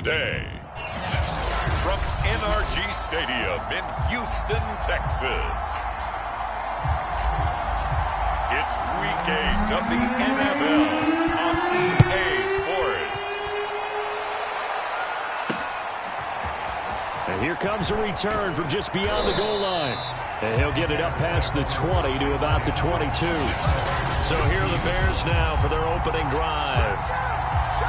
today. From NRG Stadium in Houston, Texas, it's Week 8 of the NFL on EA Sports. And here comes a return from just beyond the goal line. And he'll get it up past the 20 to about the 22. So here are the Bears now for their opening drive.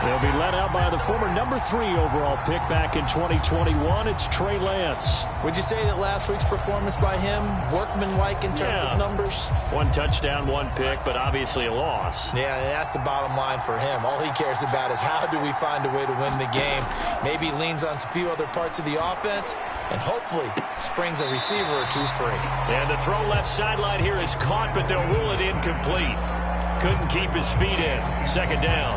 They'll be led out by the former number 3 overall pick back in 2021. It's Trey Lance. Would you say that last week's performance by him, workmanlike in terms of numbers? 1 touchdown, 1 pick, but obviously a loss. Yeah, that's the bottom line for him. All he cares about is how do we find a way to win the game. Maybe leans on a few other parts of the offense, and hopefully springs a receiver or 2 free. And the throw left sideline here is caught, but they'll rule it incomplete. Couldn't keep his feet in. Second down.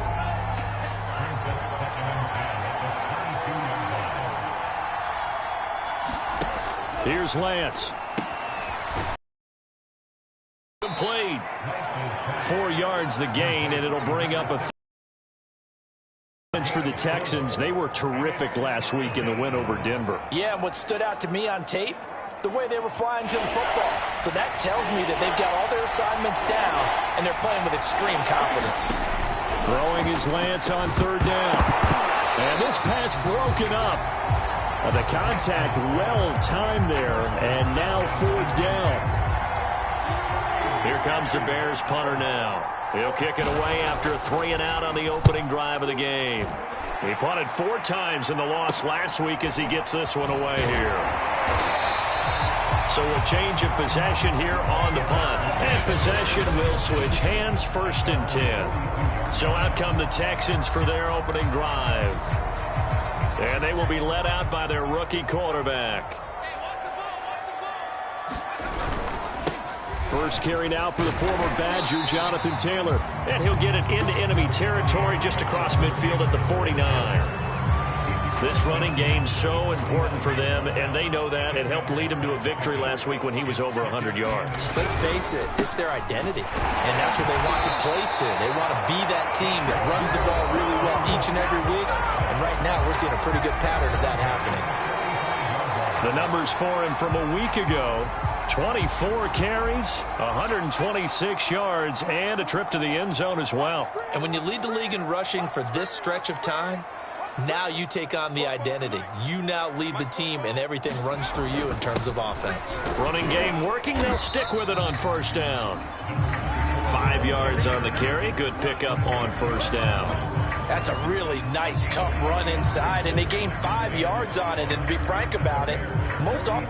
Here's Lance. Played 4 yards the gain, and it'll bring up a for the Texans. They were terrific last week in the win over Denver. Yeah, and what stood out to me on tape, the way they were flying to the football. So that tells me that they've got all their assignments down, and they're playing with extreme confidence. Throwing his Lance on 3rd down. And this pass broken up. The contact well-timed there, and now 4th down. Here comes the Bears punter now. He'll kick it away after a 3-and-out on the opening drive of the game. He punted 4 times in the loss last week as he gets this one away here. So a change of possession here on the punt. And possession will switch hands, 1st and 10. So out come the Texans for their opening drive. And they will be led out by their rookie quarterback. First carry now for the former Badger, Jonathan Taylor. And he'll get it into enemy territory just across midfield at the 49. This running game so important for them, and they know that. It helped lead him to a victory last week when he was over 100 yards. Let's face it, it's their identity, and that's what they want to play to. They want to be that team that runs the ball really well each and every week, and right now we're seeing a pretty good pattern of that happening. The numbers for him from a week ago: 24 carries, 126 yards, and a trip to the end zone as well. And when you lead the league in rushing for this stretch of time, now you take on the identity. You now lead the team, and everything runs through you in terms of offense. Running game working. They'll stick with it on 1st down. 5 yards on the carry. Good pickup on 1st down. That's a really nice, tough run inside, and they gained 5 yards on it. And to be frank about it, most often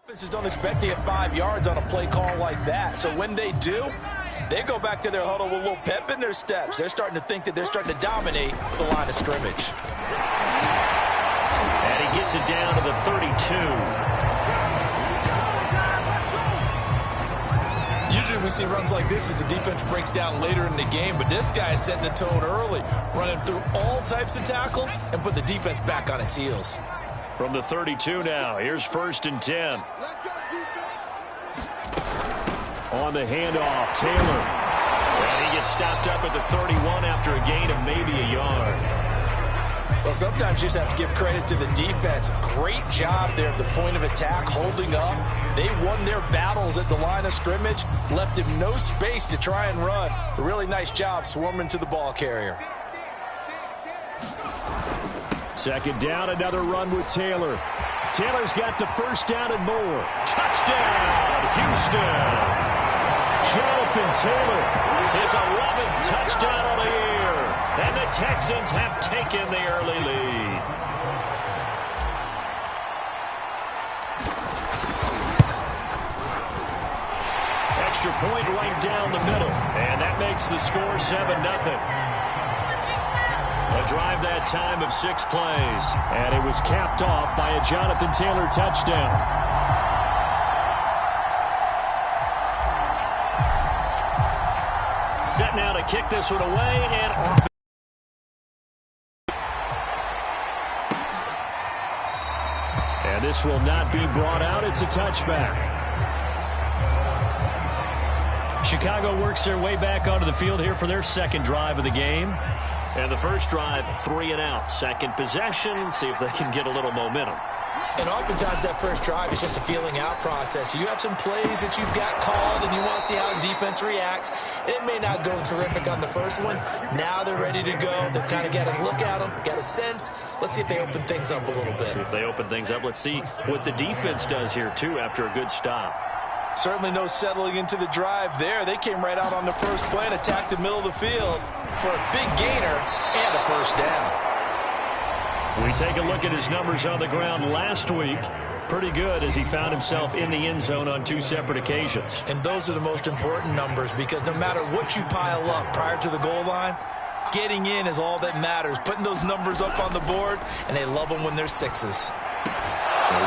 offenses don't expect to get 5 yards on a play call like that. So when they do, they go back to their huddle with a little pep in their steps. They're starting to think that they're starting to dominate the line of scrimmage. And he gets it down to the 32. Usually we see runs like this as the defense breaks down later in the game, but this guy is setting the tone early, running through all types of tackles and put the defense back on its heels. From the 32 now, here's 1st and 10. On the handoff, Taylor. And he gets stopped up at the 31 after a gain of maybe a yard. Well, sometimes you just have to give credit to the defense. Great job there at the point of attack, holding up. They won their battles at the line of scrimmage, left him no space to try and run. A really nice job swarming to the ball carrier. 2nd down, another run with Taylor. Taylor's got the 1st down and more. Touchdown, Houston. Jonathan Taylor, his 11th touchdown on the year. And the Texans have taken the early lead. extra point right down the middle. And that makes the score 7-0. A drive that time of 6 plays. And it was capped off by a Jonathan Taylor touchdown. Set now to kick this one away and off. And this will not be brought out. It's a touchback. Chicago works their way back onto the field here for their second drive of the game. And the first drive, 3 and out. Second possession, see if they can get a little momentum. And oftentimes that first drive is just a feeling out process. You have some plays that you've got called and you want to see how the defense reacts. It may not go terrific on the first one. Now they're ready to go. They've kind of got a look at them, got a sense. Let's see if they open things up a little bit. See if they open things up. Let's see what the defense does here, too, after a good stop. Certainly no settling into the drive there. They came right out on the first play and attacked the middle of the field for a big gainer and a first down. We take a look at his numbers on the ground last week. Pretty good as he found himself in the end zone on 2 separate occasions. And those are the most important numbers because no matter what you pile up prior to the goal line, getting in is all that matters. Putting those numbers up on the board, and they love them when they're 6s.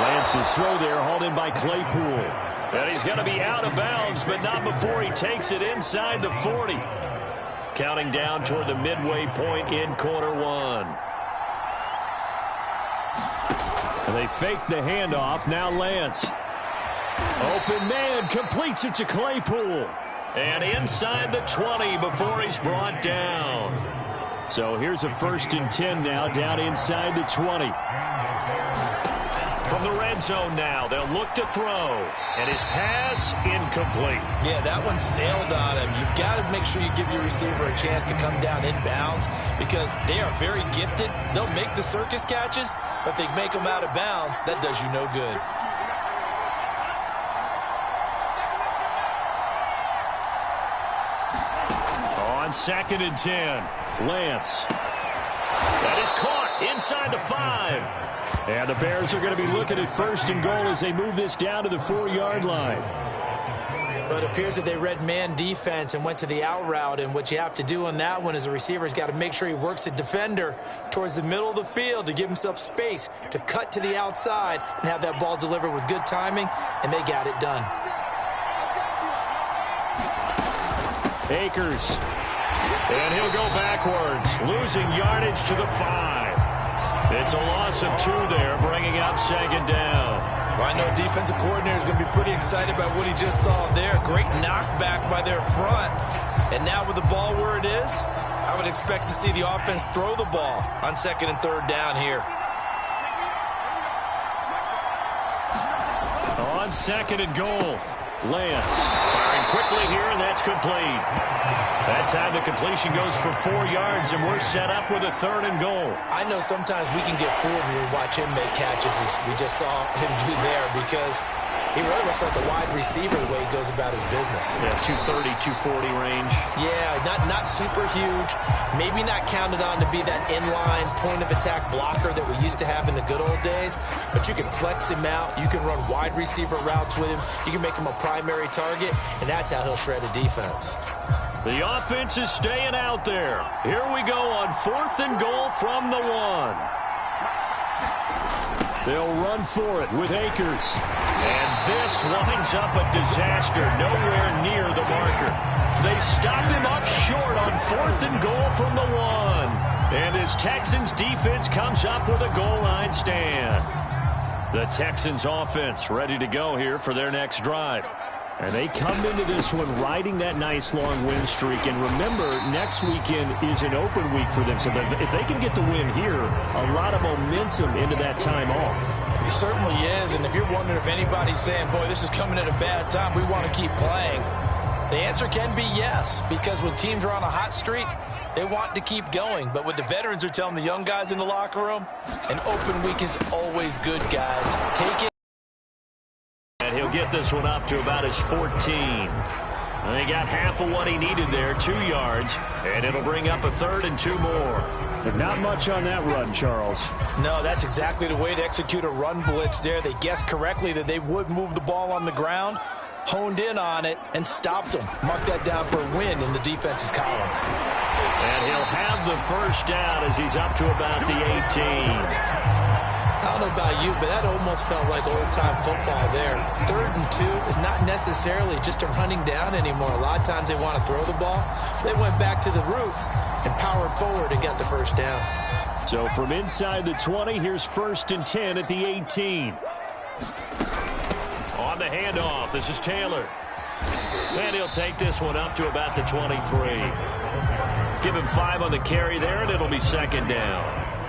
Lance's throw there hauled in by Claypool. And he's going to be out of bounds, but not before he takes it inside the 40. Counting down toward the midway point in quarter 1. They fake the handoff. Now Lance. Open man completes it to Claypool. And inside the 20 before he's brought down. So here's a 1st and 10 now down inside the 20. From the red zone now, they'll look to throw. And his pass incomplete. Yeah, that one sailed on him. You've got to make sure you give your receiver a chance to come down inbounds because they are very gifted. They'll make the circus catches, but if they make them out of bounds, that does you no good. On 2nd and 10, Lance. That is caught inside the 5. And the Bears are going to be looking at 1st and goal as they move this down to the 4-yard line. But it appears that they read man defense and went to the out route. And what you have to do on that one is the receiver's got to make sure he works the defender towards the middle of the field to give himself space to cut to the outside and have that ball delivered with good timing. And they got it done. Akers. And he'll go backwards, losing yardage to the 5. It's a loss of 2 there, bringing up 2nd down. Well, I know defensive coordinator is going to be pretty excited about what he just saw there. Great knockback by their front. And now with the ball where it is, I would expect to see the offense throw the ball on 2nd and 3rd down here. On 2nd and goal, Lance firing quickly here, and that's complete. That time the completion goes for 4 yards, and we're set up with a 3rd and goal. I know sometimes we can get fooled when we watch him make catches, as we just saw him do there, because he really looks like a wide receiver the way he goes about his business. Yeah, 230, 240 range. Yeah, not super huge. Maybe not counted on to be that inline point-of-attack blocker that we used to have in the good old days, but you can flex him out. You can run wide receiver routes with him. You can make him a primary target, and that's how he'll shred a defense. The offense is staying out there. Here we go on 4th and goal from the 1. They'll run for it with Akers. And this winds up a disaster, nowhere near the marker. They stop him up short on 4th and goal from the 1. And this Texans defense comes up with a goal line stand. The Texans offense ready to go here for their next drive. And they come into this one riding that nice long win streak. And remember, next weekend is an open week for them. So if they can get the win here, a lot of momentum into that time off. It certainly is. And if you're wondering if anybody's saying, boy, this is coming at a bad time, we want to keep playing, the answer can be yes. Because when teams are on a hot streak, they want to keep going. But what the veterans are telling the young guys in the locker room, an open week is always good, guys. Take it. And he'll get this one up to about his 14. And they got half of what he needed there, 2 yards. And it'll bring up a 3rd and 2 more. But not much on that run, Charles. No, that's exactly the way to execute a run blitz there. They guessed correctly that they would move the ball on the ground. honed in on it, and stopped them. Mark that down for a win in the defense's column. And he'll have the first down as he's up to about the 18. I don't know about you, but that almost felt like old-time football there. 3rd and 2 is not necessarily just a running down anymore. A lot of times they want to throw the ball. They went back to the roots and powered forward and got the first down. So from inside the 20, here's 1st and 10 at the 18. On the handoff, this is Taylor. And he'll take this one up to about the 23. Give him 5 on the carry there, and it'll be 2nd down.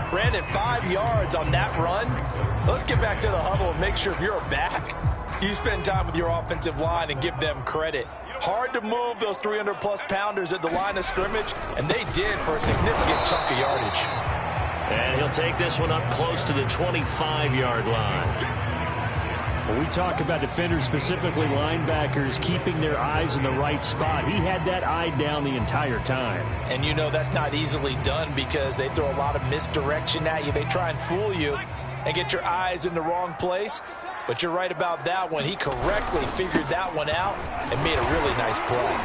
Brandon, 5 yards on that run. Let's get back to the huddle and make sure if you're a back, you spend time with your offensive line and give them credit. Hard to move those 300-plus pounders at the line of scrimmage, and they did for a significant chunk of yardage. And he'll take this one up close to the 25-yard line. When we talk about defenders, specifically linebackers, keeping their eyes in the right spot, he had that eye down the entire time. And you know that's not easily done because they throw a lot of misdirection at you. They try and fool you and get your eyes in the wrong place. But you're right about that one. He correctly figured that one out and made a really nice play.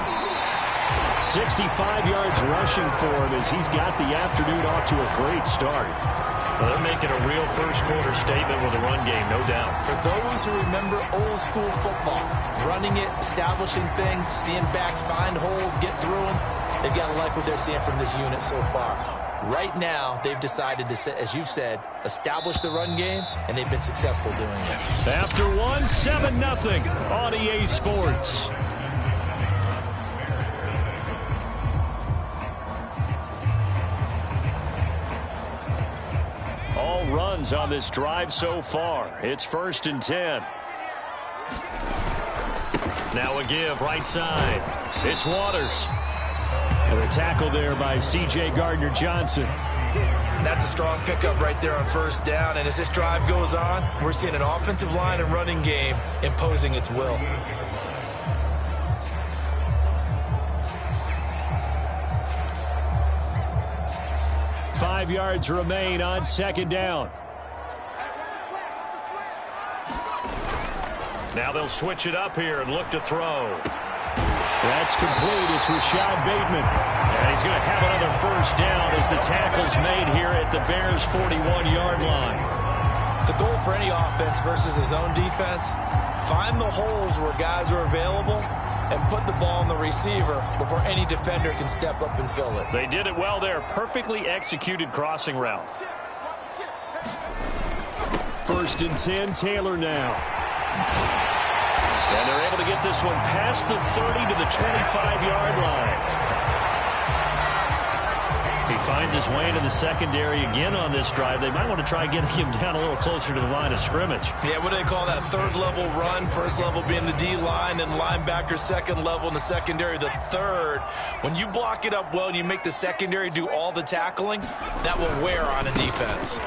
65 yards rushing for him as he's got the afternoon off to a great start. Well, they're making a real first-quarter statement with a run game, no doubt. For those who remember old-school football, running it, establishing things, seeing backs find holes, get through them, they've got to like what they're seeing from this unit so far. Right now, they've decided to, as you've said, establish the run game, and they've been successful doing it. After 7-0 on EA Sports. All runs on this drive so far. It's 1st and 10. Now a give right side. It's Waters. And a tackle there by C.J. Gardner-Johnson. That's a strong pickup right there on 1st down. And as this drive goes on, we're seeing an offensive line and running game imposing its will. Five yards remain on 2nd down. Now they'll switch it up here and look to throw. That's complete. It's Rashad Bateman. And he's going to have another 1st down as the tackle's made here at the Bears' 41-yard line. The goal for any offense versus a zone defense, find the holes where guys are available and put the ball on the receiver before any defender can step up and fill it. They did it well there. Perfectly executed crossing route. 1st and 10, Taylor now. And they're able to get this one past the 30 to the 25-yard line. He finds his way into the secondary again on this drive. They might want to try getting him down a little closer to the line of scrimmage. Yeah, what do they call that? 3rd level run, 1st level being the D-line, and linebacker 2nd level in the secondary, the 3rd. When you block it up well and you make the secondary do all the tackling, that will wear on a defense.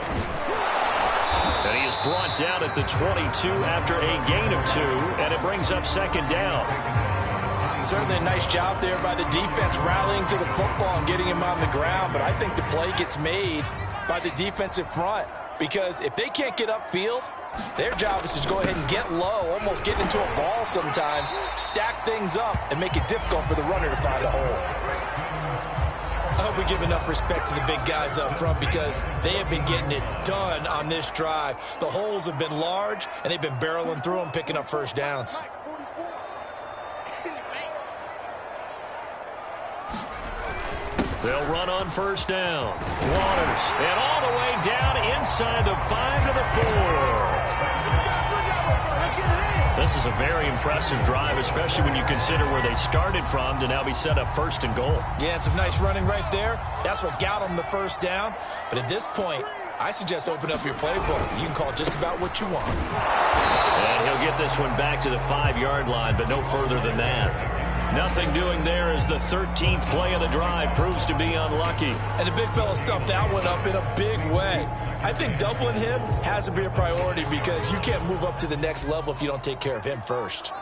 And he is brought down at the 22 after a gain of 2, and it brings up 2nd down. Certainly a nice job there by the defense rallying to the football and getting him on the ground, but I think the play gets made by the defensive front because if they can't get upfield, their job is to go ahead and get low, almost get into a ball sometimes, stack things up, and make it difficult for the runner to find a hole. I hope we give enough respect to the big guys up front because they have been getting it done on this drive. The holes have been large, and they've been barreling through them, picking up 1st downs. They'll run on 1st down. Waters, and all the way down inside the 5 to the 4. This is a very impressive drive, especially when you consider where they started from to now be set up 1st and goal. Yeah, and some nice running right there. That's what got them the 1st down. But at this point, I suggest open up your playbook. You can call just about what you want. And he'll get this one back to the 5-yard line, but no further than that. Nothing doing there as the 13th play of the drive proves to be unlucky. And the big fella stuffed that one up in a big way. I think doubling him has to be a priority because you can't move up to the next level if you don't take care of him first.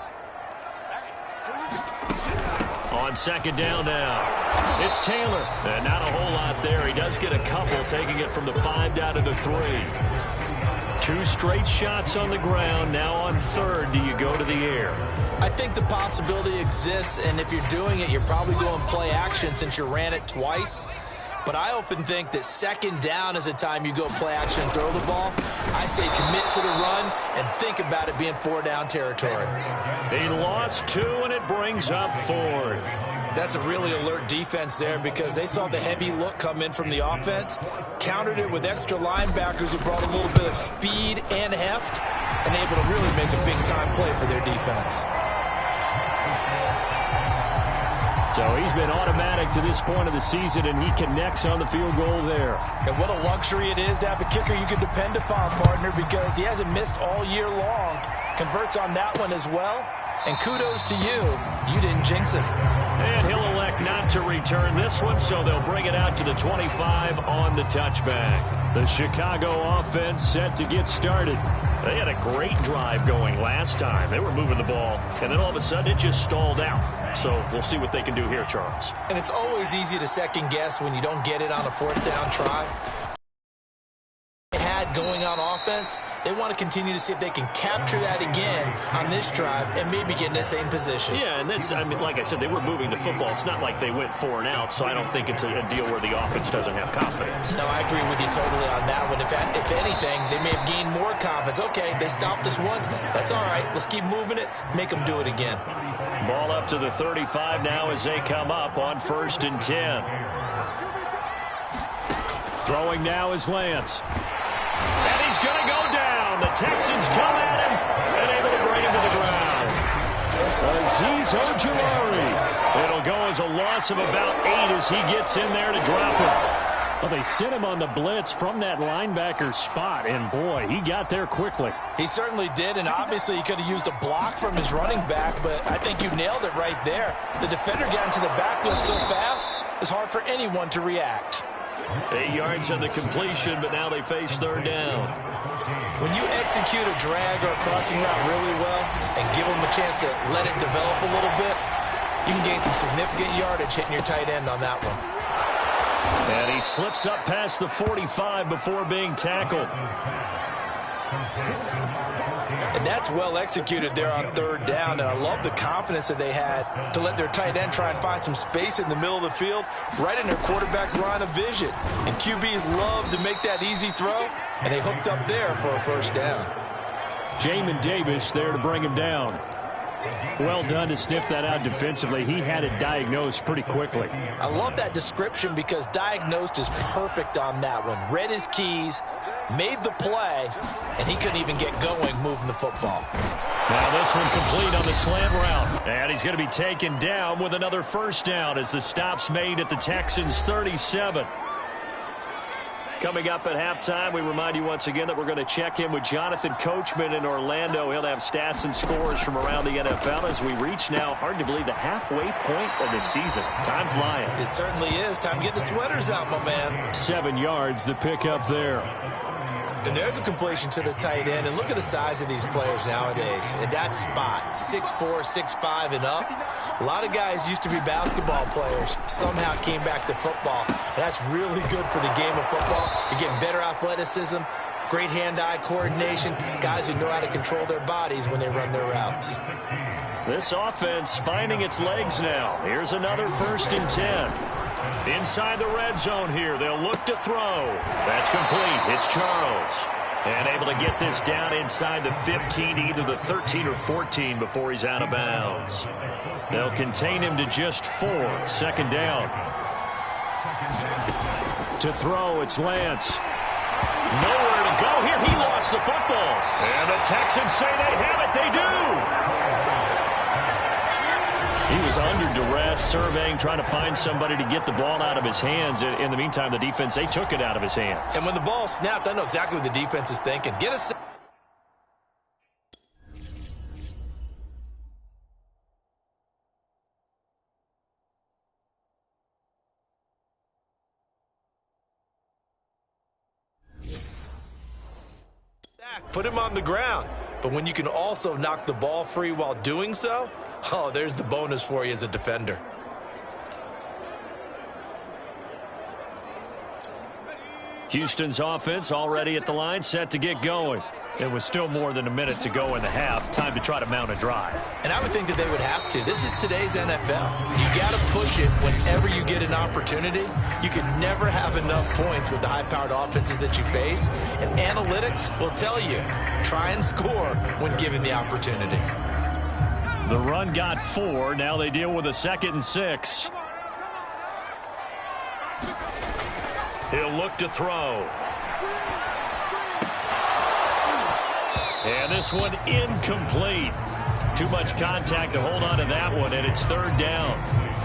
On 2nd down now, it's Taylor. And not a whole lot there. He does get a couple, taking it from the 5 down to the 3. 2 straight shots on the ground. Now on third, do you go to the air? I think the possibility exists, and if you're doing it, you're probably going play action since you ran it twice. But I often think that second down is a time you go play action and throw the ball. I say commit to the run and think about it being 4-down territory. He lost 2, and it brings up 4th. That's a really alert defense there because they saw the heavy look come in from the offense, countered it with extra linebackers who brought a little bit of speed and heft, and able to really make a big-time play for their defense. So he's been automatic to this point of the season, and he connects on the field goal there. And what a luxury it is to have a kicker you can depend upon, partner, because he hasn't missed all year long. Converts on that one as well. And kudos to you. You didn't jinx him. And he'll elect not to return this one, so they'll bring it out to the 25 on the touchback. The Chicago offense set to get started. They had a great drive going last time. They were moving the ball, and then all of a sudden it just stalled out. So we'll see what they can do here, Charles. And it's always easy to second guess when you don't get it on a 4th down try. They had going on offense. They want to continue to see if they can capture that again on this drive and maybe get in the same position. Yeah, and that's, I mean, like I said, they were moving the football. It's not like they went 4 and out, so I don't think it's a deal where the offense doesn't have confidence. No, I agree with you totally on that one. If anything, they may have gained more confidence. Okay, they stopped us once. That's all right. Let's keep moving it. Make them do it again. Ball up to the 35 now as they come up on 1st and 10. Throwing now is Lance. And he's going to go down. The Texans come at him and able to bring him to the ground. Azeez Ojulari. It'll go as a loss of about 8 as he gets in there to drop him. Well, they sent him on the blitz from that linebacker spot, and boy, he got there quickly. He certainly did, and obviously he could have used a block from his running back, but I think you nailed it right there. The defender got into the backfield so fast, it's hard for anyone to react. 8 yards of the completion, but now they face 3rd down. When you execute a drag or a crossing route really well and give them a chance to let it develop a little bit, you can gain some significant yardage hitting your tight end on that one. And he slips up past the 45 before being tackled. And that's well executed there on 3rd down. And I love the confidence that they had to let their tight end try and find some space in the middle of the field, right in their quarterback's line of vision. And QBs love to make that easy throw, and they hooked up there for a 1st down. Jamin Davis there to bring him down. Well done to sniff that out defensively. He had it diagnosed pretty quickly. I love that description because diagnosed is perfect on that one. Read his keys, made the play, and he couldn't even get going moving the football. Now this one complete on the slant route. And he's going to be taken down with another 1st down as the stop's made at the Texans' 37. Coming up at halftime, we remind you once again that we're going to check in with Jonathan Coachman in Orlando. He'll have stats and scores from around the NFL as we reach now, hard to believe, the halfway point of the season. Time flying. It certainly is. Time to get the sweaters out, my man. 7 yards, the pickup there. And there's a completion to the tight end. And look at the size of these players nowadays. At that spot, 6'4", 6'5", and up. A lot of guys used to be basketball players, somehow came back to football. And that's really good for the game of football. You're getting better athleticism, great hand-eye coordination, guys who know how to control their bodies when they run their routes. This offense finding its legs now. Here's another 1st and 10. Inside the red zone here, they'll look to throw. That's complete. It's Charles. And able to get this down inside the 15, either the 13 or 14 before he's out of bounds. They'll contain him to just 4. 2nd down. To throw, it's Lance. Nowhere to go here. He lost the football. And the Texans say they have it. They do. He was under duress, surveying, trying to find somebody to get the ball out of his hands. In the meantime, the defense, they took it out of his hands. And when the ball snapped, I know exactly what the defense is thinking. Get us. Put him on the ground. But when you can also knock the ball free while doing so, oh, there's the bonus for you as a defender. Houston's offense already at the line, set to get going. It was still more than a minute to go in the half. Time to try to mount a drive. And I would think that they would have to. This is today's NFL. You got to push it whenever you get an opportunity. You can never have enough points with the high-powered offenses that you face. And analytics will tell you, try and score when given the opportunity. The run got 4. Now they deal with a 2nd and 6. He'll look to throw. And this one incomplete. Too much contact to hold on to that one, and it's 3rd down.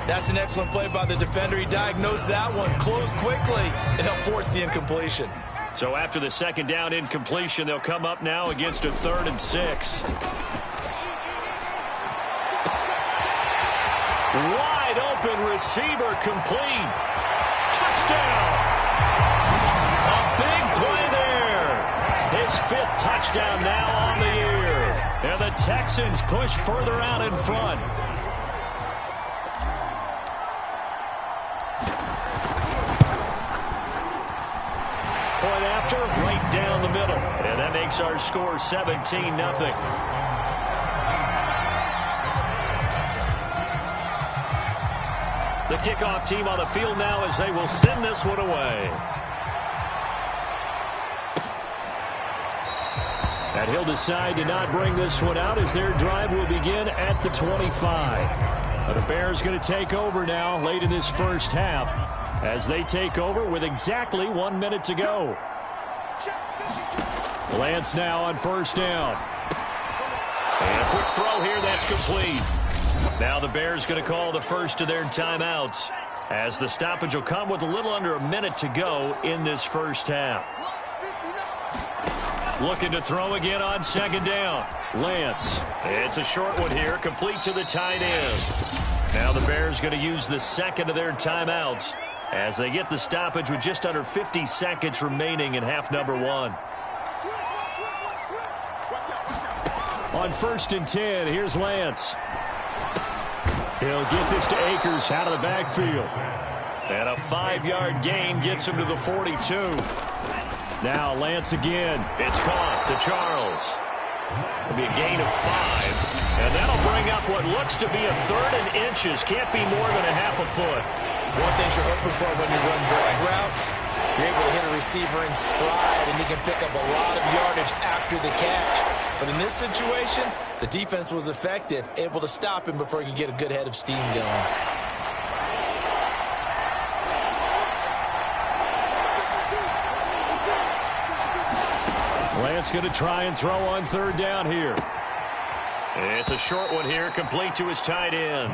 That's an excellent play by the defender. He diagnosed that one, closed quickly, and helped force the incompletion. So after the 2nd down incompletion, they'll come up now against a 3rd and 6. Wide open receiver complete. Touchdown. A big play there. His 5th touchdown now on the year. And the Texans push further out in front. Point after, right down the middle. And that makes our score 17-0. The kickoff team on the field now as they will send this one away. And he'll decide to not bring this one out as their drive will begin at the 25. The Bears going to take over now late in this first half as they take over with exactly 1 minute to go. Lance now on 1st down. And a quick throw here that's complete. Now the Bears going to call the first of their timeouts as the stoppage will come with a little under a minute to go in this first half. Looking to throw again on 2nd down. Lance. It's a short one here, complete to the tight end. Now the Bears going to use the 2nd of their timeouts as they get the stoppage with just under 50 seconds remaining in half number 1. On 1st and 10, here's Lance. He'll get this to Akers out of the backfield. And a 5-yard gain gets him to the 42. Now Lance again. It's caught to Charles. It'll be a gain of 5. And that'll bring up what looks to be a 3rd and inches. Can't be more than a half a foot. One thing you're hoping for when you run drag routes, you're able to hit a receiver in stride, and he can pick up a lot of yardage after the catch. But in this situation, the defense was effective, able to stop him before he could get a good head of steam going. Lance going to try and throw on 3rd down here. It's a short one here, complete to his tight end.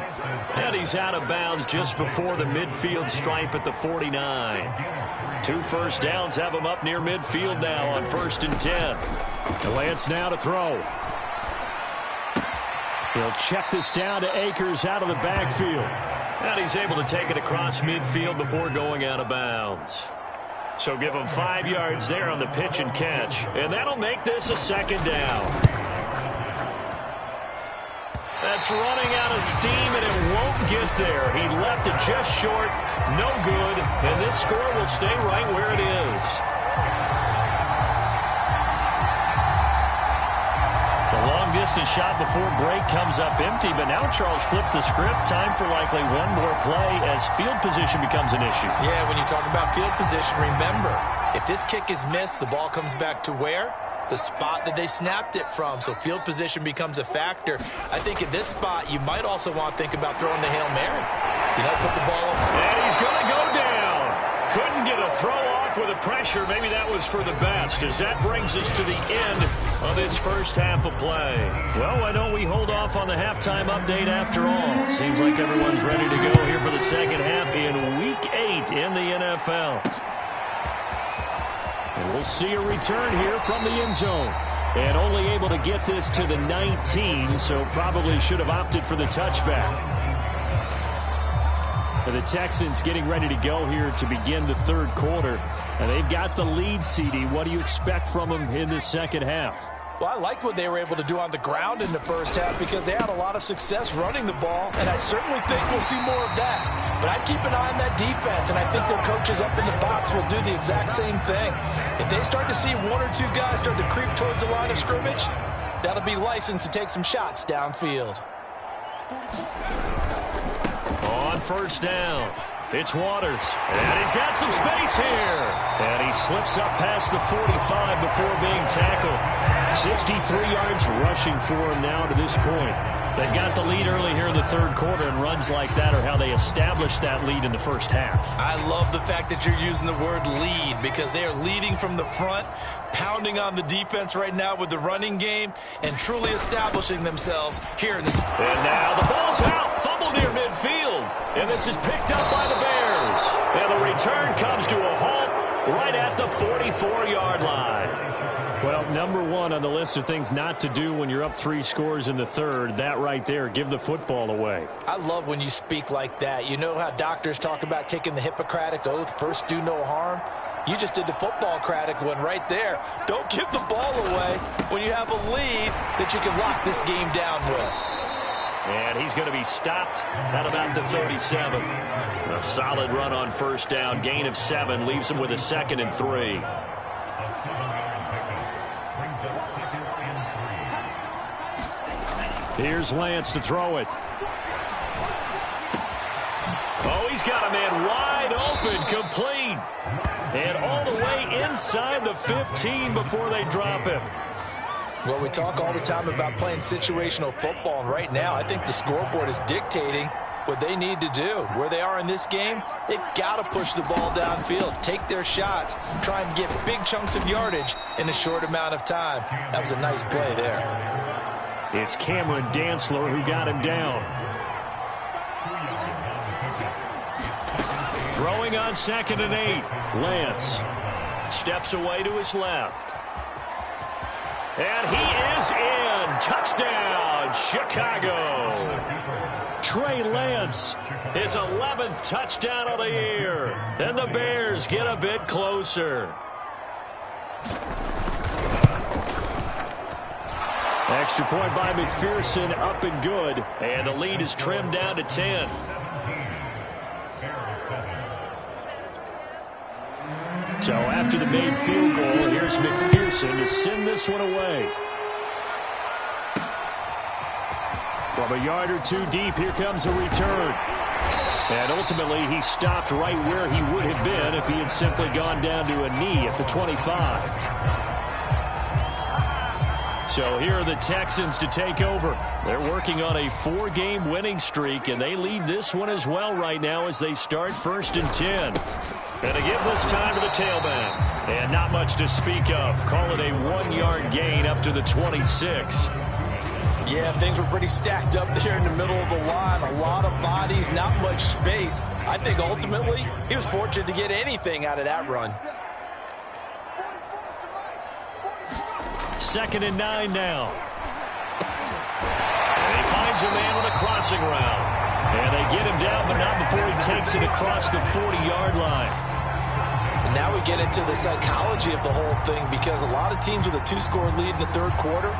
And he's out of bounds just before the midfield stripe at the 49. 2 first downs have him up near midfield now on 1st and 10. And Lance now to throw. He'll check this down to Akers out of the backfield. And he's able to take it across midfield before going out of bounds. So give him 5 yards there on the pitch and catch. And that'll make this a 2nd down. That's running out of steam, and it won't get there. He left it just short, no good, and this score will stay right where it is. The long-distance shot before break comes up empty, but now Charles flipped the script. Time for likely one more play as field position becomes an issue. Yeah, when you talk about field position, remember, if this kick is missed, the ball comes back to where? The spot that they snapped it from. So field position becomes a factor. I think at this spot, you might also want to think about throwing the Hail Mary. You know, put the ball up. And he's going to go down. Couldn't get a throw off with the pressure. Maybe that was for the best, as that brings us to the end of this first half of play. Well, why don't we hold off on the halftime update after all? Seems like everyone's ready to go here for the second half in Week 8 in the NFL. And we'll see a return here from the end zone. And only able to get this to the 19, so probably should have opted for the touchback. And the Texans getting ready to go here to begin the third quarter. And they've got the lead, CD. What do you expect from them in the second half? Well, I liked what they were able to do on the ground in the first half because they had a lot of success running the ball, and I certainly think we'll see more of that. But I'd keep an eye on that defense, and I think their coaches up in the box will do the exact same thing. If they start to see one or two guys start to creep towards the line of scrimmage, that'll be licensed to take some shots downfield. On first down, it's Waters, and he's got some space here. And he slips up past the 45 before being tackled. 63 yards rushing for him now to this point. They've got the lead early here in the third quarter, and runs like that are how they established that lead in the first half. I love the fact that you're using the word lead because they are leading from the front, pounding on the defense right now with the running game, and truly establishing themselves here in this. And now the ball's out, fumble near midfield, and this is picked up by the Bears. And the return comes to a halt right at the 44-yard line. Well, number one on the list of things not to do when you're up 3 scores in the third, that right there, give the football away. I love when you speak like that. You know how doctors talk about taking the Hippocratic Oath, first do no harm? You just did the football-cratic one right there. Don't give the ball away when you have a lead that you can lock this game down with. And he's going to be stopped at about the 37. A solid run on first down, gain of 7, leaves him with a 2nd and 3. Here's Lance to throw it. Oh, he's got a man wide open, complete. And all the way inside the 15 before they drop him. Well, we talk all the time about playing situational football, and right now I think the scoreboard is dictating what they need to do. Where they are in this game, they've got to push the ball downfield, take their shots, try and get big chunks of yardage in a short amount of time. That was a nice play there. It's Cameron Dantzler who got him down. Throwing on 2nd and 8. Lance steps away to his left. And he is in. Touchdown, Chicago. Trey Lance, his 11th touchdown of the year. And the Bears get a bit closer. Extra point by McPherson, up and good. And the lead is trimmed down to 10. So after the made field goal, here's McPherson to send this one away. From a yard or 2 deep, here comes a return. And ultimately, he stopped right where he would have been if he had simply gone down to a knee at the 25. So here are the Texans to take over. They're working on a 4-game winning streak, and they lead this one as well right now as they start 1st and 10. And to give this time to the tailback. And not much to speak of. Call it a 1-yard gain up to the 26. Yeah, things were pretty stacked up there in the middle of the line. A lot of bodies, not much space. I think ultimately he was fortunate to get anything out of that run. 2nd and 9 now. And he finds a man with a crossing route. And they get him down, but not before he takes it across the 40-yard line. And now we get into the psychology of the whole thing because a lot of teams with a 2-score lead in the third quarter,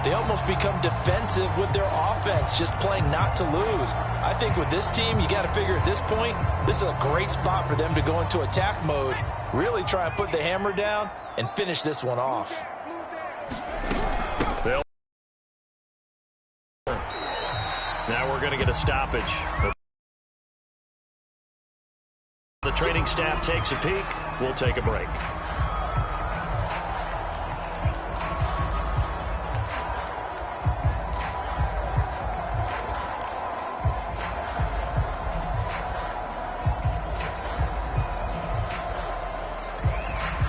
they almost become defensive with their offense, just playing not to lose. I think with this team, you got to figure at this point, this is a great spot for them to go into attack mode, really try and put the hammer down and finish this one off. Now we're going to get a stoppage. The training staff takes a peek. We'll take a break.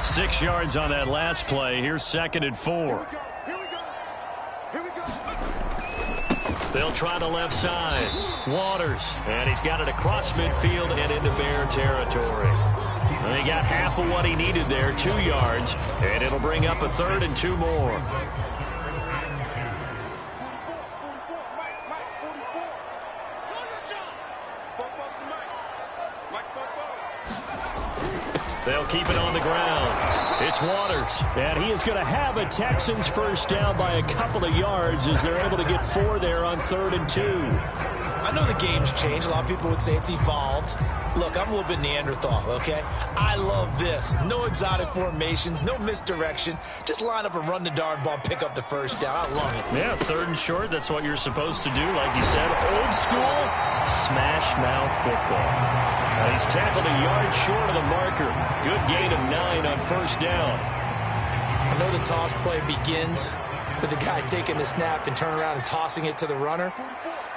Six yards on that last play. Here's 2nd and 4. They'll try the left side. Waters. And he's got it across midfield and into Bear territory. And he got half of what he needed there, 2 yards. And it'll bring up a 3rd and 2 more. They'll keep it on the ground. It's Waters, and he is going to have a Texans first down by a couple of yards as they're able to get 4 there on 3rd and 2. I know the game's changed. A lot of people would say it's evolved. Look, I'm a little bit Neanderthal, okay? I love this. No exotic formations, no misdirection. Just line up and run the darn ball, pick up the first down. I love it. Yeah, 3rd and short, that's what you're supposed to do. Like you said, old school, smash mouth football. Now he's tackled a yard short of the marker. Good gain of 9 on first down. I know the toss play begins with the guy taking the snap and turning around and tossing it to the runner.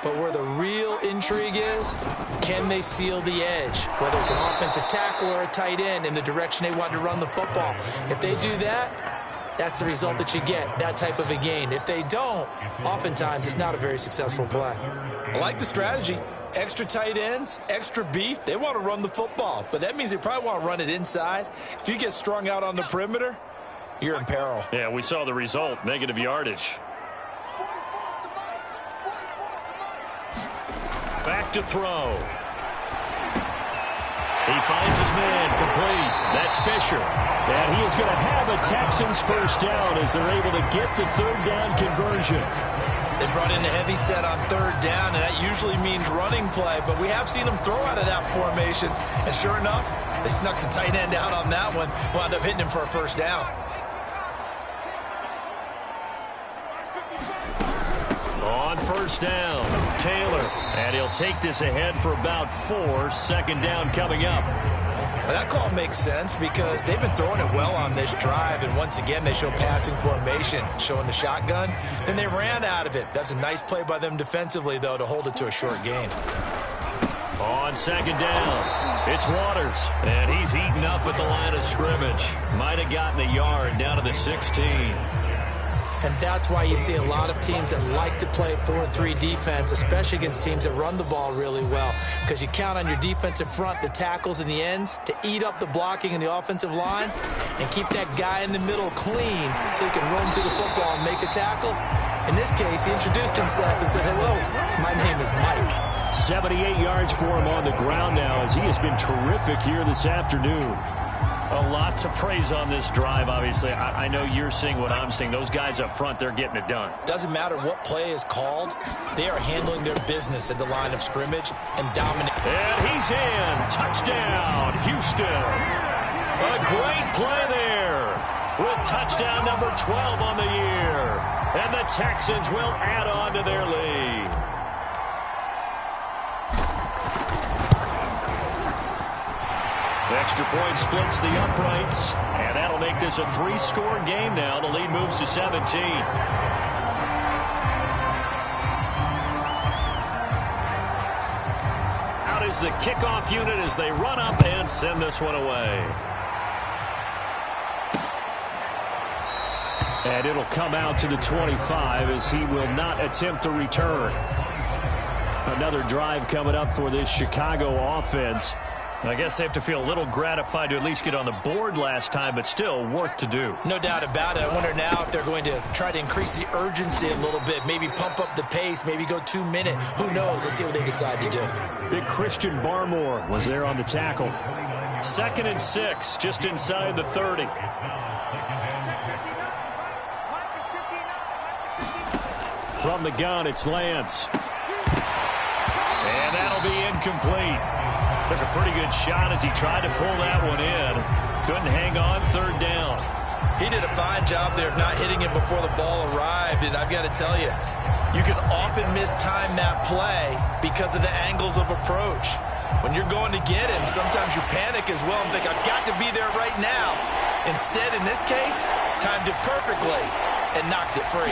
But where the real intrigue is, can they seal the edge? Whether it's an offensive tackle or a tight end in the direction they want to run the football. If they do that, that's the result that you get, that type of a gain. If they don't, oftentimes it's not a very successful play. I like the strategy. Extra tight ends, extra beef, they want to run the football. But that means they probably want to run it inside. If you get strung out on the perimeter, you're in peril. Yeah, we saw the result, negative yardage. Back to throw. He finds his man complete. That's Fisher. And he is going to have a Texans first down as they're able to get the 3rd down conversion. They brought in a heavy set on 3rd down, and that usually means running play, but we have seen them throw out of that formation. And sure enough, they snuck the tight end out on that one, wound up hitting him for a first down. On first down, Taylor. And he'll take this ahead for about 4. 2nd down coming up. Well, that call makes sense because they've been throwing it well on this drive, and once again they show passing formation, showing the shotgun. Then they ran out of it. That's a nice play by them defensively, though, to hold it to a short gain. On 2nd down, it's Waters, and he's eaten up at the line of scrimmage. Might have gotten a yard down to the 16. And that's why you see a lot of teams that like to play 4-3 defense, especially against teams that run the ball really well, because you count on your defensive front, the tackles and the ends, to eat up the blocking in the offensive line and keep that guy in the middle clean so he can roam to the football and make a tackle. In this case, he introduced himself and said, "Hello, my name is Mike." 78 yards for him on the ground now as he has been terrific here this afternoon. A lot to praise on this drive, obviously. I know you're seeing what I'm seeing. Those guys up front, they're getting it done. Doesn't matter what play is called. They are handling their business at the line of scrimmage and dominating. And he's in. Touchdown, Houston. A great play there with touchdown number 12 on the year. And the Texans will add on to their lead. Extra point splits the uprights, and that'll make this a 3-score game now. The lead moves to 17. Out is the kickoff unit as they run up and send this one away. And it'll come out to the 25 as he will not attempt to return. Another drive coming up for this Chicago offense. I guess they have to feel a little gratified to at least get on the board last time, but still work to do. No doubt about it. I wonder now if they're going to try to increase the urgency a little bit, maybe pump up the pace, maybe go 2-minute. Who knows? Let's see what they decide to do. Big Christian Barmore was there on the tackle. 2nd and 6, just inside the 30. From the gun, it's Lance. And that'll be incomplete. Took a pretty good shot as he tried to pull that one in. Couldn't hang on 3rd down. He did a fine job there of not hitting it before the ball arrived. And I've got to tell you, you can often mistime that play because of the angles of approach. When you're going to get him, sometimes you panic as well and think, I've got to be there right now. Instead, in this case, timed it perfectly and knocked it free.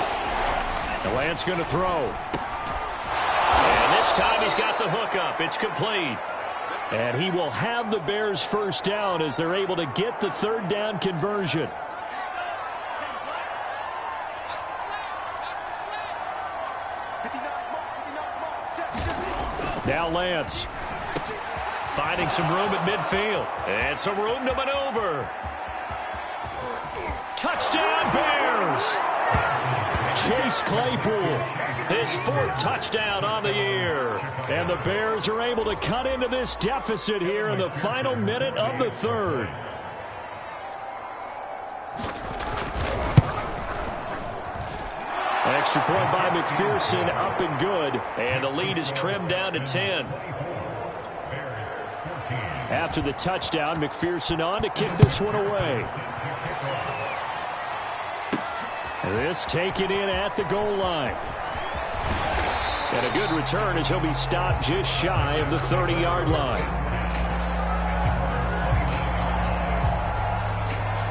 The Lance going to throw. And this time he's got the hook up. It's complete. And he will have the Bears first down as they're able to get the 3rd down conversion. Now Lance. Finding some room at midfield. And some room to maneuver. Touchdown Bears! Chase Claypool, his 4th touchdown on the year. And the Bears are able to cut into this deficit here in the final minute of the 3rd. Extra point by McPherson, up and good. And the lead is trimmed down to 10. After the touchdown, McPherson on to kick this one away. This taken in at the goal line. And a good return as he'll be stopped just shy of the 30-yard line.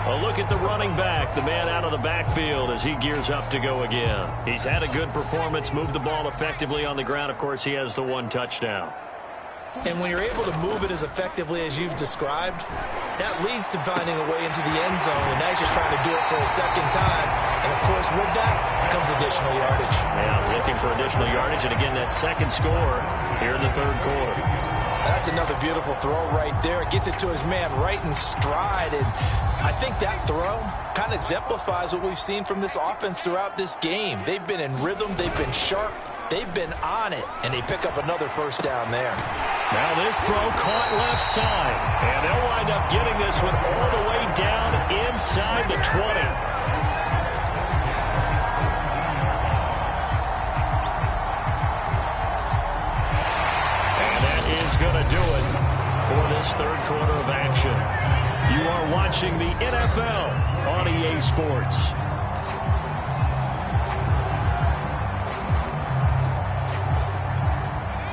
A look at the running back, the man out of the backfield as he gears up to go again. He's had a good performance, moved the ball effectively on the ground. Of course, he has the one touchdown. And when you're able to move it as effectively as you've described, that leads to finding a way into the end zone. And now he's just trying to do it for a second time. And, of course, with that comes additional yardage. Yeah, looking for additional yardage. And, again, that second score here in the third quarter. That's another beautiful throw right there. It gets it to his man right in stride. And I think that throw kind of exemplifies what we've seen from this offense throughout this game. They've been in rhythm. They've been sharp. They've been on it. And they pick up another first down there. Now this throw caught left side. And they'll wind up getting this one all the way down inside the 20. Going to do it for this third quarter of action. You are watching the NFL on EA Sports.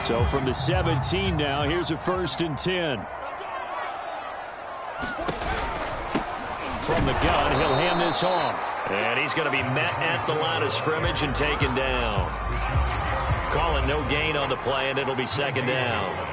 So from the 17 now, here's a 1st and 10. From the gun, he'll hand this off. And he's going to be met at the line of scrimmage and taken down. Calling no gain on the play, and it'll be 2nd down.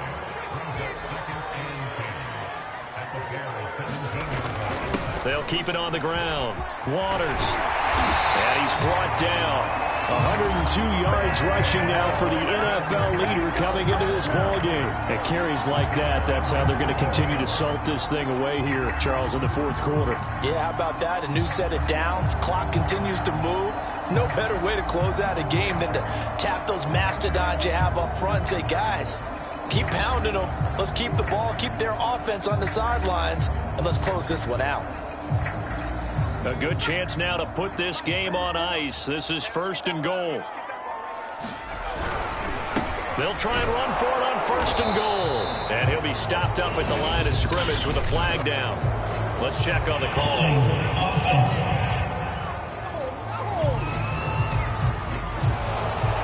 They'll keep it on the ground. Waters. And he's brought down. 102 yards rushing now for the NFL leader coming into this ballgame. At carries like that, that's how they're going to continue to salt this thing away here, Charles, in the fourth quarter. Yeah, how about that? A new set of downs. Clock continues to move. No better way to close out a game than to tap those mastodons you have up front and say, guys, keep pounding them. Let's keep the ball, keep their offense on the sidelines, and let's close this one out. A good chance now to put this game on ice. This is 1st and goal. They'll try and run for it on 1st and goal. And he'll be stopped up at the line of scrimmage with a flag down. Let's check on the call.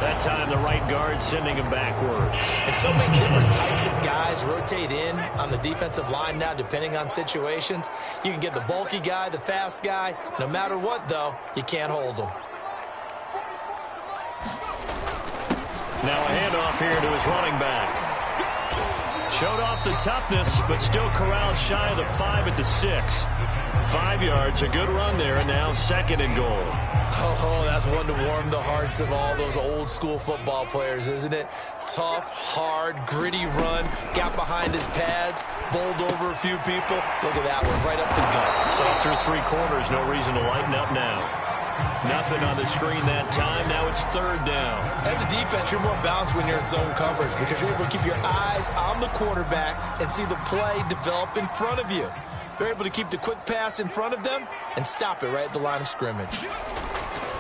That time the right guard sending him backwards. And so many different types of guys rotate in on the defensive line now depending on situations. You can get the bulky guy, the fast guy. No matter what, though, you can't hold them. Now a handoff here to his running back. Showed off the toughness, but still corralled shy of the 5 at the 6. 5 yards, a good run there, and now 2nd and goal. Oh, that's one to warm the hearts of all those old school football players, isn't it? Tough, hard, gritty run, got behind his pads, bowled over a few people. Look at that one, right up the gut. So through 3 quarters, no reason to lighten up now. Nothing on the screen that time. Now it's 3rd down. As a defense, you're more balanced when you're in zone coverage because you're able to keep your eyes on the quarterback and see the play develop in front of you. They're able to keep the quick pass in front of them and stop it right at the line of scrimmage.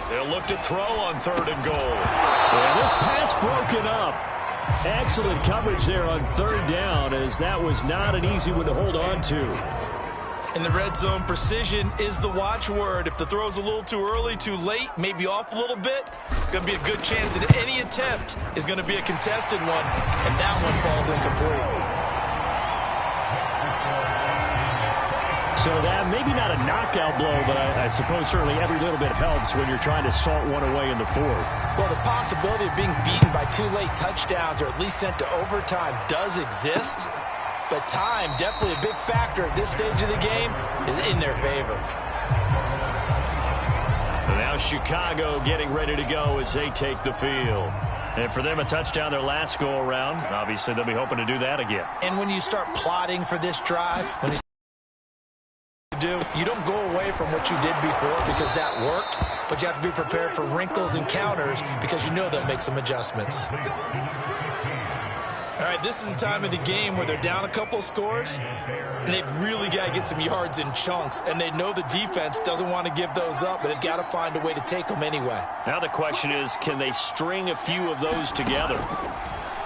They'll look to throw on 3rd and goal. Well, this pass broken up. Excellent coverage there on 3rd down, as that was not an easy one to hold on to. In the red zone, precision is the watchword. If the throw's a little too early, too late, maybe off a little bit, going to be a good chance that any attempt is going to be a contested one, and that one falls incomplete. So that maybe not a knockout blow, but I suppose certainly every little bit helps when you're trying to salt one away in the 4th. Well, the possibility of being beaten by 2 late touchdowns or at least sent to overtime does exist. But time, definitely a big factor at this stage of the game, is in their favor. And now Chicago getting ready to go as they take the field. And for them, a touchdown their last go-around. Obviously, they'll be hoping to do that again. And when you start plotting for this drive, when you don't go away from what you did before because that worked, but you have to be prepared for wrinkles and counters because you know they'll make some adjustments. All right, this is the time of the game where they're down a couple of scores, and they've really got to get some yards in chunks, and they know the defense doesn't want to give those up, but they've got to find a way to take them anyway. Now the question is, can they string a few of those together?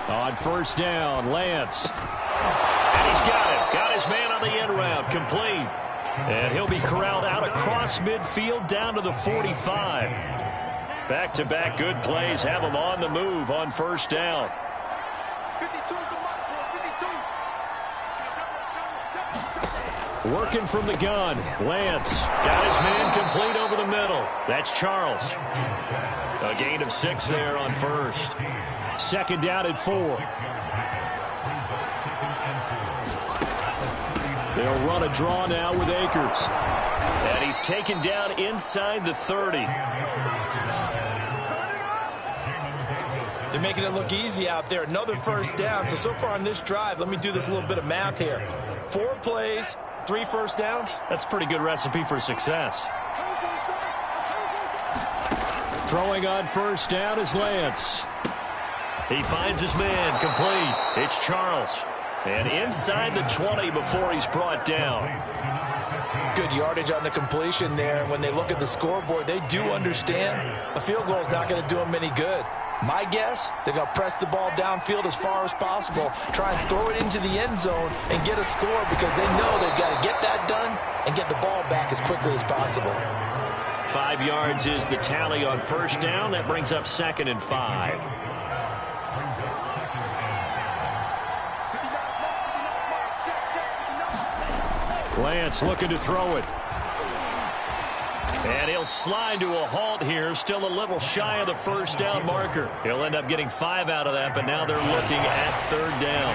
On first down, Lance. And he's got it. Got his man on the end route, complete. And he'll be corralled out across midfield down to the 45. Back-to-back good plays have him on the move on first down. Working from the gun, Lance. Got his man complete over the middle. That's Charles. A gain of 6 there on first. Second down at 4. They'll run a draw now with Akers. And he's taken down inside the 30. They're making it look easy out there. Another first down. So far on this drive, let me do this little bit of math here. 4 plays, 3 first downs. That's a pretty good recipe for success. Throwing on first down is Lance. He finds his man complete. It's Charles. And inside the 20 before he's brought down. Good yardage on the completion there. When they look at the scoreboard, they do understand a field goal is not going to do them any good. My guess, they're going to press the ball downfield as far as possible, try and throw it into the end zone and get a score because they know they've got to get that done and get the ball back as quickly as possible. 5 yards is the tally on first down. That brings up 2nd and 5. Lance looking to throw it. And he'll slide to a halt here, still a little shy of the first down marker. He'll end up getting 5 out of that, but now they're looking at 3rd down.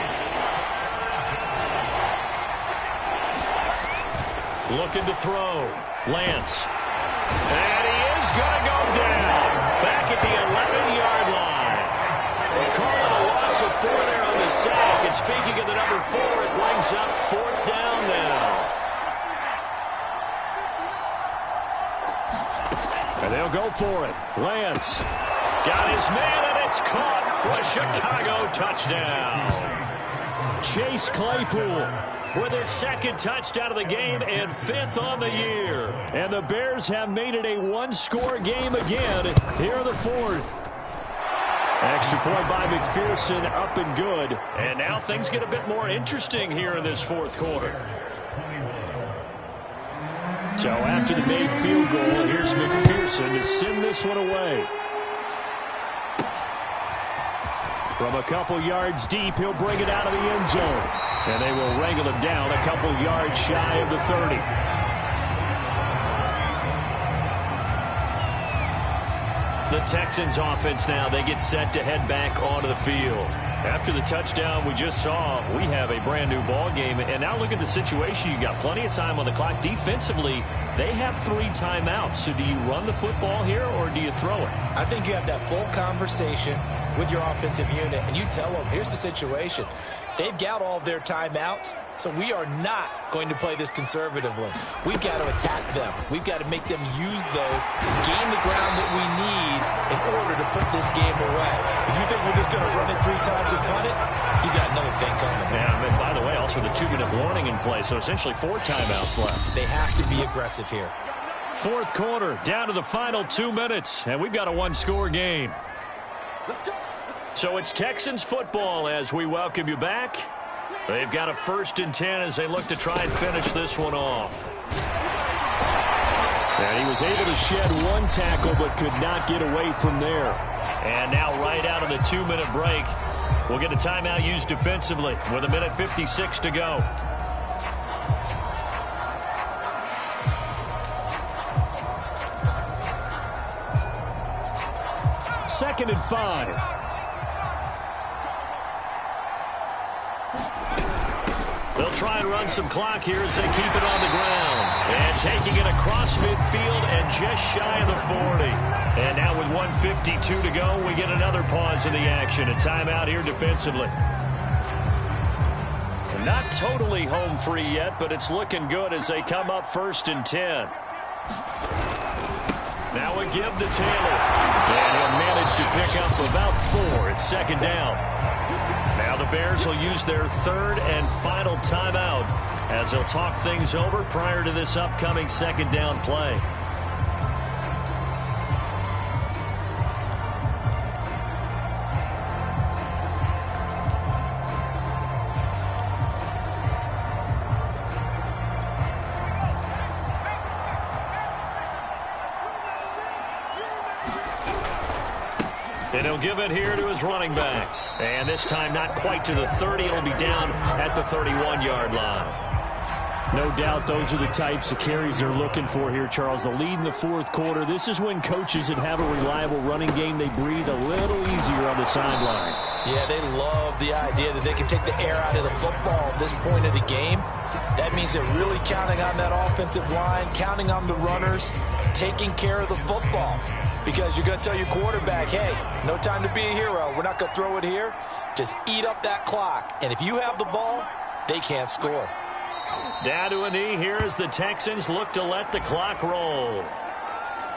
Looking to throw. Lance. And he is going to go down. Back at the 11-yard line. Calling a loss of 4 there on the sack. And speaking of the number 4, it brings up 4th down now. And they'll go for it. Lance. Got his man, and it's caught for a Chicago touchdown. Chase Claypool with his 2nd touchdown of the game and 5th on the year. And the Bears have made it a 1-score game again here in the 4th. Extra point by McPherson, up and good. And now things get a bit more interesting here in this 4th quarter. So after the made field goal, here's McPherson to send this one away. From a couple yards deep, he'll bring it out of the end zone. And they will wrangle him down a couple yards shy of the 30. The Texans offense now, they get set to head back onto the field. After the touchdown we just saw, we have a brand new ball game. And now look at the situation. You got plenty of time on the clock. Defensively, they have 3 timeouts. So do you run the football here or do you throw it? I think you have that full conversation with your offensive unit, and you tell them, here's the situation. They've got all of their timeouts, so we are not going to play this conservatively. We've got to attack them. We've got to make them use those, gain the ground that we need in order to put this game away. If you think we're just going to run it 3 times and punt it, you got another thing coming. Yeah, and by the way, also the 2-minute warning in play, so essentially 4 timeouts left. They have to be aggressive here. 4th quarter, down to the final 2 minutes, and we've got a 1-score game. So it's Texans football as we welcome you back. They've got a 1st and 10 as they look to try and finish this one off. And he was able to shed 1 tackle but could not get away from there. And now right out of the 2-minute break, we'll get a timeout used defensively with 1:56 to go. Second and 5. They'll try and run some clock here as they keep it on the ground. And taking it across midfield and just shy of the 40. And now with 1:52 to go, we get another pause in the action. A timeout here defensively. Not totally home free yet, but it's looking good as they come up 1st and 10. Now a give to Taylor. And he'll manage to pick up about 4. It's 2nd down. Now the Bears will use their third and final timeout as they'll talk things over prior to this upcoming second down play. And he'll give it here to his running back. And this time not quite to the 30. It'll be down at the 31-yard line. No doubt those are the types of carries they're looking for here, Charles. The lead in the fourth quarter. This is when coaches that have a reliable running game, they breathe a little easier on the sideline. Yeah, they love the idea that they can take the air out of the football at this point of the game. That means they're really counting on that offensive line, counting on the runners, taking care of the football. Because you're going to tell your quarterback, hey, no time to be a hero. We're not going to throw it here. Just eat up that clock. And if you have the ball, they can't score. Down to a knee here as the Texans look to let the clock roll.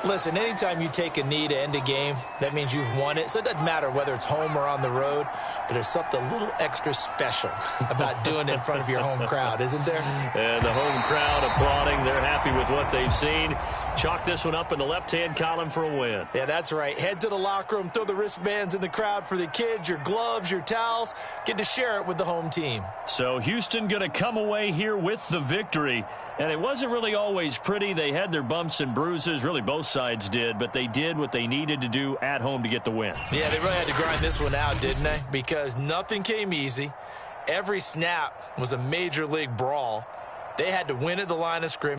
Listen, anytime you take a knee to end a game, that means you've won it. So it doesn't matter whether it's home or on the road, but there's something a little extra special about doing it in front of your home crowd, isn't there? And the home crowd applauding. They're happy with what they've seen. Chalk this one up in the left-hand column for a win. Yeah, that's right. Head to the locker room, throw the wristbands in the crowd for the kids, your gloves, your towels. Get to share it with the home team. So Houston going to come away here with the victory. And it wasn't really always pretty. They had their bumps and bruises. Really, both sides did. But they did what they needed to do at home to get the win. Yeah, they really had to grind this one out, didn't they? Because nothing came easy. Every snap was a major league brawl. They had to win at the line of scrimmage.